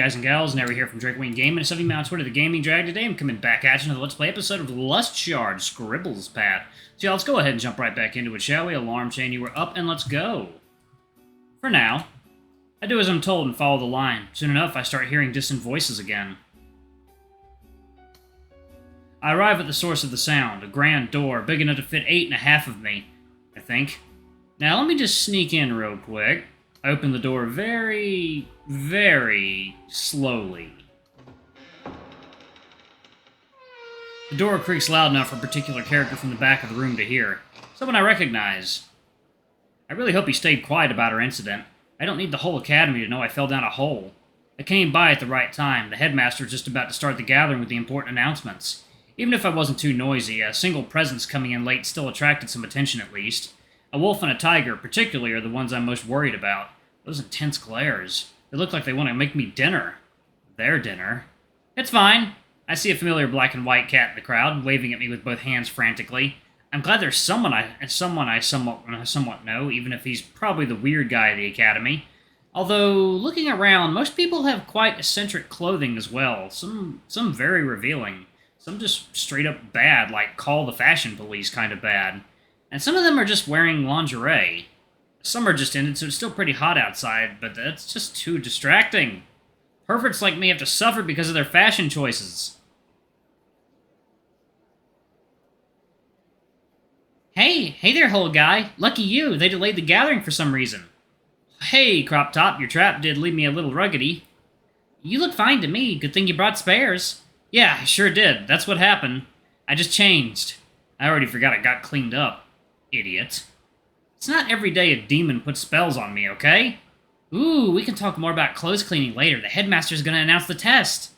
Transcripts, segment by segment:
guys and gals? Never here from Drake Wayne Gaming. It's something on Twitter, the Gaming Drag. Today I'm coming back at you with a Let's Play episode of Lust Shards, Scribble's Path. So yeah, let's go ahead and jump right back into it, shall we? Alarm chain, you were up, and let's go. For now, I do as I'm told and follow the line. Soon enough, I start hearing distant voices again. I arrive at the source of the sound, a grand door, big enough to fit 8.5 of me, I think. Now let me just sneak in real quick. I open the door very, very slowly. The door creaks loud enough for a particular character from the back of the room to hear. Someone I recognize. I really hope he stayed quiet about our incident. I don't need the whole academy to know I fell down a hole. I came by at the right time. The headmaster was just about to start the gathering with the important announcements. Even if I wasn't too noisy, a single presence coming in late still attracted some attention at least. A wolf and a tiger, particularly, are the ones I'm most worried about. Those intense glares. They look like they want to make me dinner. Their dinner. It's fine. I see a familiar black and white cat in the crowd, waving at me with both hands frantically. I'm glad there's someone I somewhat know, even if he's probably the weird guy at the academy. Although, looking around, most people have quite eccentric clothing as well. Some very revealing. Some just straight up bad, like call the fashion police kind of bad. And some of them are just wearing lingerie. Summer just ended, so it's still pretty hot outside, but that's just too distracting. Perverts like me have to suffer because of their fashion choices. Hey there, whole guy. Lucky you, they delayed the gathering for some reason. Hey, Crop Top, your trap did leave me a little ruggedy. You look fine to me, good thing you brought spares. Yeah, I sure did, that's what happened. I just changed. I already forgot it got cleaned up. Idiot. It's not every day a demon puts spells on me, okay? Ooh, we can talk more about clothes cleaning later. The headmaster's gonna announce the test.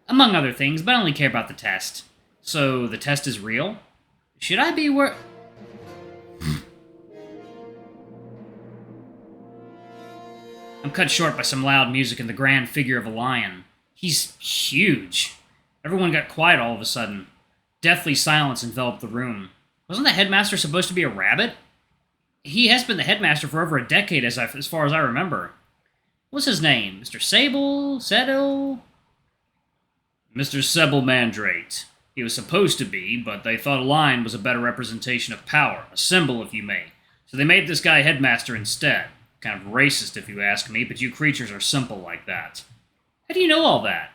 Among other things, but I only care about the test. So, the test is real? Should I be I'm cut short by some loud music and the grand figure of a lion. He's huge. Everyone got quiet all of a sudden. Deathly silence enveloped the room. Wasn't the headmaster supposed to be a rabbit? He has been the headmaster for over a decade, as far as I remember. What's his name? Mr. Sable? Settle? Mr. Sebel Mandrate. He was supposed to be, but they thought a lion was a better representation of power, a symbol, if you may. So they made this guy headmaster instead. Kind of racist, if you ask me, but you creatures are simple like that. How do you know all that?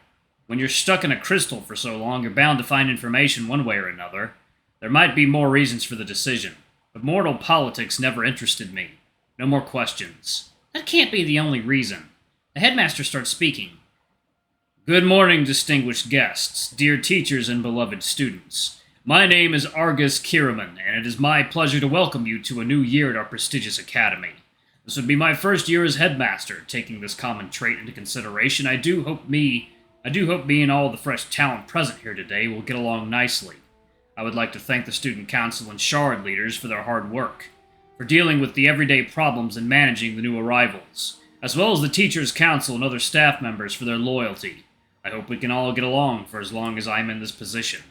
When you're stuck in a crystal for so long, you're bound to find information one way or another. There might be more reasons for the decision. But mortal politics never interested me. No more questions. That can't be the only reason. The headmaster starts speaking. Good morning, distinguished guests, dear teachers and beloved students. My name is Argus Kiraman, and it is my pleasure to welcome you to a new year at our prestigious academy. This would be my first year as headmaster. Taking this common trait into consideration, I do hope me and all the fresh talent present here today will get along nicely. I would like to thank the Student Council and Shard leaders for their hard work, for dealing with the everyday problems and managing the new arrivals, as well as the Teachers' Council and other staff members for their loyalty. I hope we can all get along for as long as I'm in this position.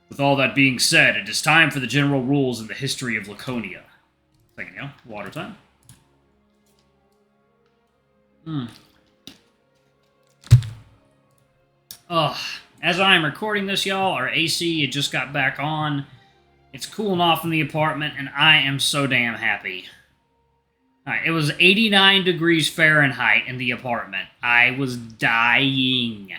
With all that being said, it is time for the general rules in the history of Laconia. Second, yeah, water time. As I am recording this, y'all, our AC it just got back on. It's cooling off in the apartment, and I am so damn happy. Alright, it was 89 degrees Fahrenheit in the apartment. I was dying.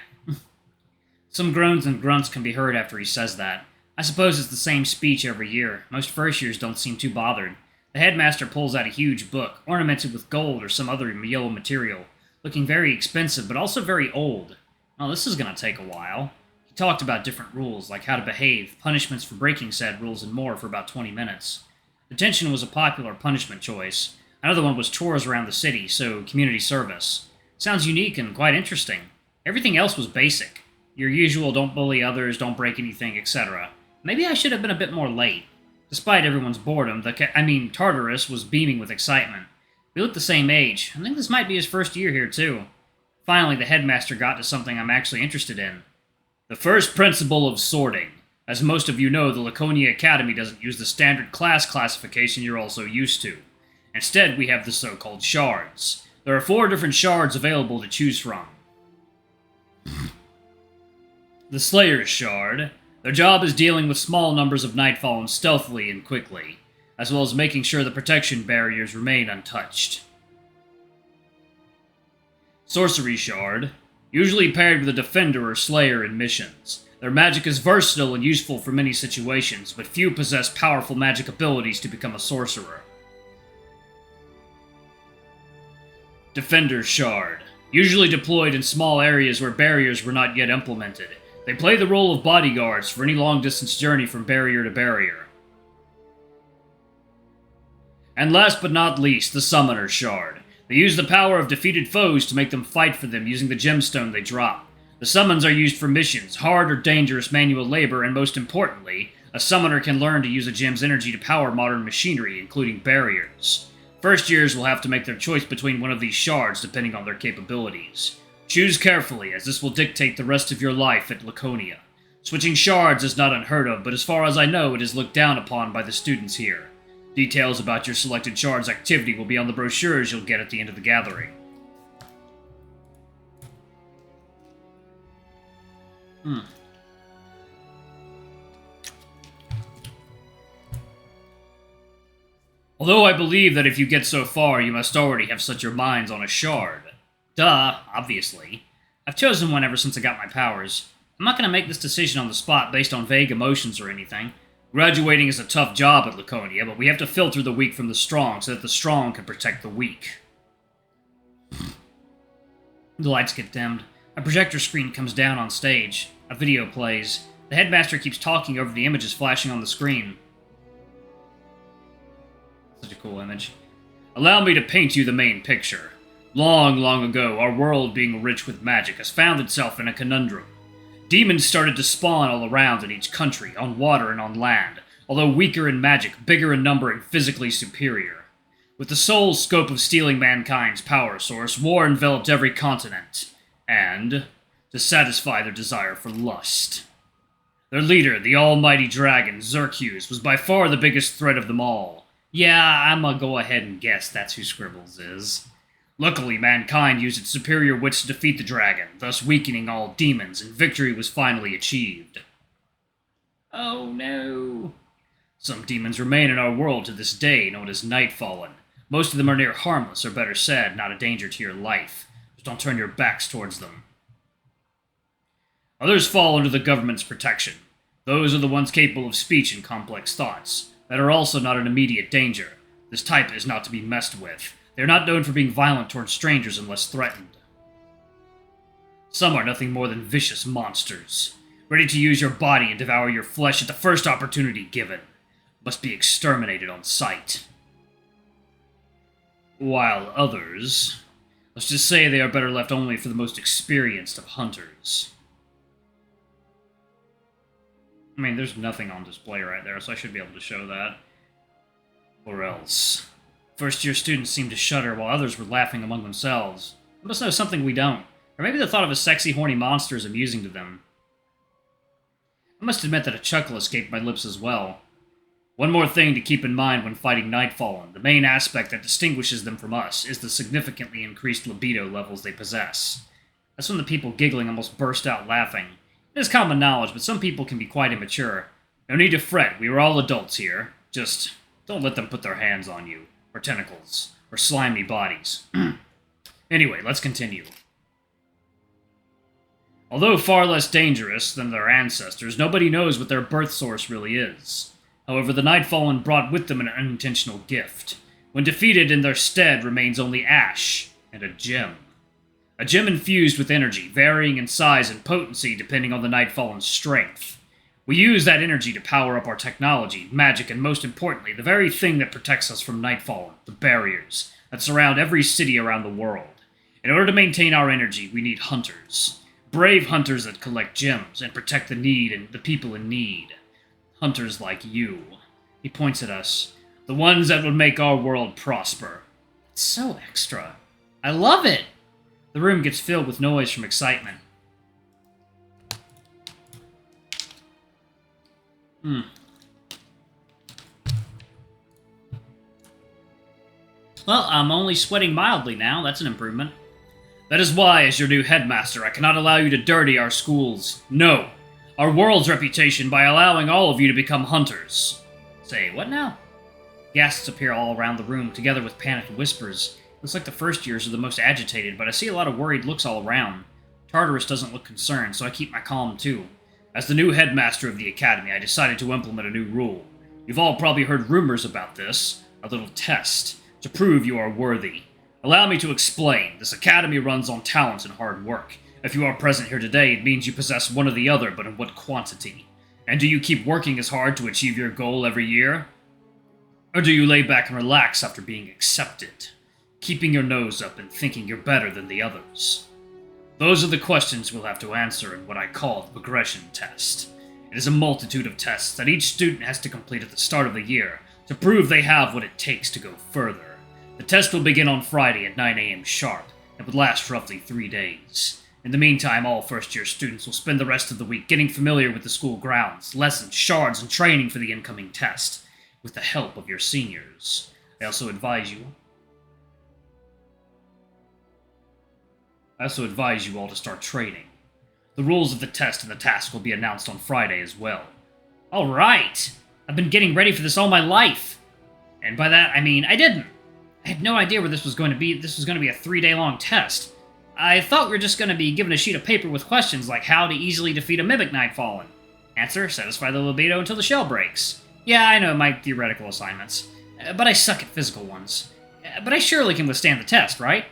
Some groans and grunts can be heard after he says that. I suppose it's the same speech every year. Most first years don't seem too bothered. The headmaster pulls out a huge book, ornamented with gold or some other yellow material, looking very expensive, but also very old. Oh, this is going to take a while. He talked about different rules, like how to behave, punishments for breaking said rules, and more for about 20 minutes. Detention was a popular punishment choice. Another one was chores around the city, so community service. Sounds unique and quite interesting. Everything else was basic. Your usual don't bully others, don't break anything, etc. Maybe I should have been a bit more late. Despite everyone's boredom, Tartarus was beaming with excitement. We look the same age. I think this might be his first year here, too. Finally, the headmaster got to something I'm actually interested in. The first principle of sorting. As most of you know, the Laconia Academy doesn't use the standard class classification you're also used to. Instead, we have the so-called shards. There are 4 different shards available to choose from. The Slayer's Shard. Their job is dealing with small numbers of Nightfallen stealthily and quickly, as well as making sure the protection barriers remain untouched. Sorcery Shard. Usually paired with a Defender or Slayer in missions. Their magic is versatile and useful for many situations, but few possess powerful magic abilities to become a sorcerer. Defender's Shard. Usually deployed in small areas where barriers were not yet implemented. They play the role of bodyguards for any long-distance journey from barrier to barrier. And last but not least, the Summoner's Shard. They use the power of defeated foes to make them fight for them using the gemstone they drop. The summons are used for missions, hard or dangerous manual labor, and most importantly, a summoner can learn to use a gem's energy to power modern machinery, including barriers. First years will have to make their choice between one of these shards depending on their capabilities. Choose carefully, as this will dictate the rest of your life at Laconia. Switching shards is not unheard of, but as far as I know, it is looked down upon by the students here. Details about your selected shard's activity will be on the brochures you'll get at the end of the gathering. Although I believe that if you get so far, you must already have set your minds on a shard. Duh, obviously. I've chosen one ever since I got my powers. I'm not going to make this decision on the spot based on vague emotions or anything. Graduating is a tough job at Laconia, but we have to filter the weak from the strong so that the strong can protect the weak. The lights get dimmed. A projector screen comes down on stage. A video plays. The Headmaster keeps talking over the images flashing on the screen. Such a cool image. Allow me to paint you the main picture. Long, long ago, our world, being rich with magic, has found itself in a conundrum. Demons started to spawn all around in each country, on water and on land, although weaker in magic, bigger in number, and physically superior. With the sole scope of stealing mankind's power source, war enveloped every continent, and to satisfy their desire for lust. Their leader, the almighty dragon, Xerxes, was by far the biggest threat of them all. Yeah, I'ma go ahead and guess that's who Scribbles is. Luckily, mankind used its superior wits to defeat the dragon, thus weakening all demons, and victory was finally achieved. Oh no! Some demons remain in our world to this day, known as Nightfallen. Most of them are near harmless, or better said, not a danger to your life. Just don't turn your backs towards them. Others fall under the government's protection. Those are the ones capable of speech and complex thoughts, that are also not an immediate danger. This type is not to be messed with. They are not known for being violent towards strangers unless threatened. Some are nothing more than vicious monsters, ready to use your body and devour your flesh at the first opportunity given. Must be exterminated on sight. While others, let's just say they are better left only for the most experienced of hunters. I mean, there's nothing on display right there, so I should be able to show that. Or else. First-year students seemed to shudder while others were laughing among themselves. They must know something we don't. Or maybe the thought of a sexy, horny monster is amusing to them. I must admit that a chuckle escaped my lips as well. One more thing to keep in mind when fighting Nightfallen. The main aspect that distinguishes them from us is the significantly increased libido levels they possess. That's when the people giggling almost burst out laughing. It is common knowledge, but some people can be quite immature. No need to fret, we are all adults here. Just don't let them put their hands on you. Or tentacles, or slimy bodies. Anyway, let's continue. Although far less dangerous than their ancestors, nobody knows what their birth source really is. However, the Nightfallen brought with them an unintentional gift. When defeated, in their stead remains only ash and a gem. A gem infused with energy, varying in size and potency depending on the Nightfallen's strength. We use that energy to power up our technology, magic, and most importantly, the very thing that protects us from Nightfallen, the barriers that surround every city around the world. In order to maintain our energy, we need hunters. Brave hunters that collect gems and protect the need and the people in need. Hunters like you. He points at us. The ones that would make our world prosper. It's so extra. I love it! The room gets filled with noise from excitement. Well, I'm only sweating mildly now. That's an improvement. That is why, as your new headmaster, I cannot allow you to dirty our schools. No! Our world's reputation by allowing all of you to become hunters. Say, what now? Gasps appear all around the room, together with panicked whispers. Looks like the first years are the most agitated, but I see a lot of worried looks all around. Tartarus doesn't look concerned, so I keep my calm too. As the new headmaster of the academy, I decided to implement a new rule. You've all probably heard rumors about this. A little test, to prove you are worthy. Allow me to explain. This academy runs on talent and hard work. If you are present here today, it means you possess one or the other, but in what quantity? And do you keep working as hard to achieve your goal every year? Or do you lay back and relax after being accepted, keeping your nose up and thinking you're better than the others? Those are the questions we'll have to answer in what I call the regression test. It is a multitude of tests that each student has to complete at the start of the year to prove they have what it takes to go further. The test will begin on Friday at 9 a.m. sharp, and will last roughly 3 days. In the meantime, all first-year students will spend the rest of the week getting familiar with the school grounds, lessons, shards, and training for the incoming test, with the help of your seniors. I also advise you all to start training. The rules of the test and the task will be announced on Friday as well. Alright! I've been getting ready for this all my life! And by that, I mean I didn't. I had no idea where this was going to be. This was going to be a 3-day-long test. I thought we were just going to be given a sheet of paper with questions like how to easily defeat a Mimic Nightfallen. Answer, satisfy the libido until the shell breaks. Yeah, I know my theoretical assignments. But I suck at physical ones. But I surely can withstand the test, right?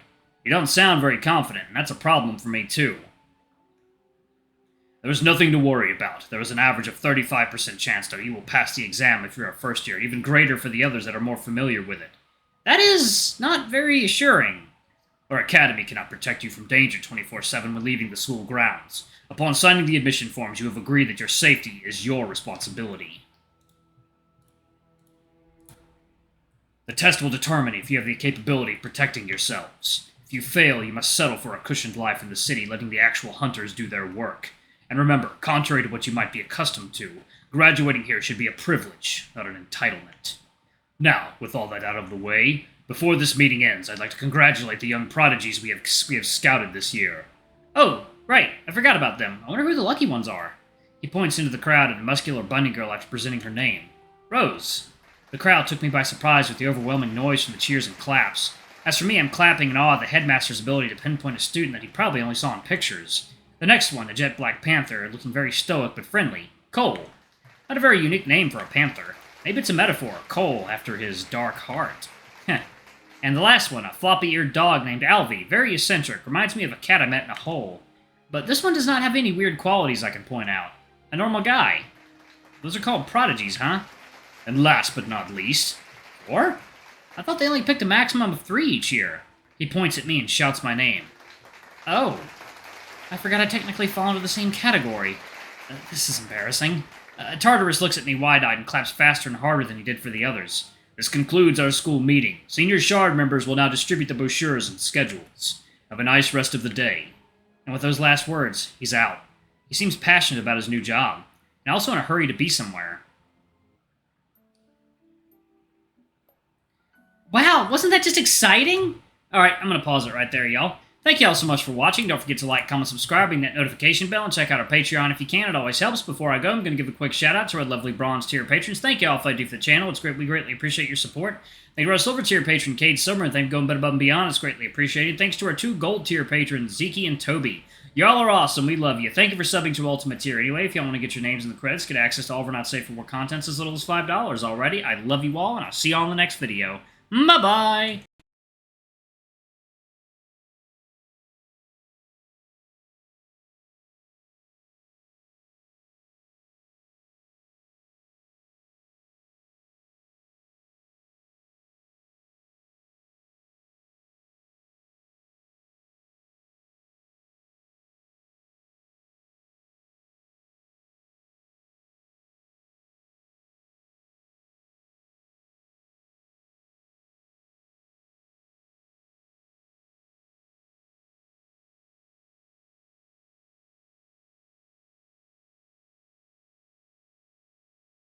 You don't sound very confident, and that's a problem for me too. There is nothing to worry about. There is an average of 35% chance that you will pass the exam if you're a first year, even greater for the others that are more familiar with it. That is not very assuring. Our academy cannot protect you from danger 24/7 when leaving the school grounds. Upon signing the admission forms, you have agreed that your safety is your responsibility. The test will determine if you have the capability of protecting yourselves. If you fail, you must settle for a cushioned life in the city, letting the actual hunters do their work. And remember, contrary to what you might be accustomed to, graduating here should be a privilege, not an entitlement. Now, with all that out of the way, before this meeting ends, I'd like to congratulate the young prodigies we have scouted this year. Oh, right, I forgot about them. I wonder who the lucky ones are. He points into the crowd and a muscular bunny girl after presenting her name. Rose. The crowd took me by surprise with the overwhelming noise from the cheers and claps. As for me, I'm clapping in awe at the headmaster's ability to pinpoint a student that he probably only saw in pictures. The next one, a jet black panther, looking very stoic but friendly. Cole. Not a very unique name for a panther. Maybe it's a metaphor, Cole, after his dark heart. Heh. And the last one, a floppy-eared dog named Alvy, very eccentric, reminds me of a cat I met in a hole. But this one does not have any weird qualities I can point out. A normal guy. Those are called prodigies, huh? And last but not least... 4? I thought they only picked a maximum of 3 each year. He points at me and shouts my name. Oh. I forgot I technically fall into the same category. This is embarrassing. Tartarus looks at me wide-eyed and claps faster and harder than he did for the others. This concludes our school meeting. Senior Shard members will now distribute the brochures and schedules. Have a nice rest of the day. And with those last words, he's out. He seems passionate about his new job, and also in a hurry to be somewhere. Wow, wasn't that just exciting? Alright, I'm going to pause it right there, y'all. Thank you all so much for watching. Don't forget to like, comment, subscribe, ring that notification bell, and check out our Patreon if you can. It always helps. Before I go, I'm going to give a quick shout-out to our lovely bronze tier patrons. Thank you all for what you do for the channel. It's great. We greatly appreciate your support. Thank you to our silver tier patron, Cade Summer, and thank you for going above and beyond. It's greatly appreciated. Thanks to our 2 gold tier patrons, Zeke and Toby. Y'all are awesome. We love you. Thank you for subbing to Ultimate Tier. Anyway, if y'all want to get your names in the credits, get access to all of our Not Safe for Work contents as little as $5 already. I love you all, and I'll see y'all in the next video. Bye-bye!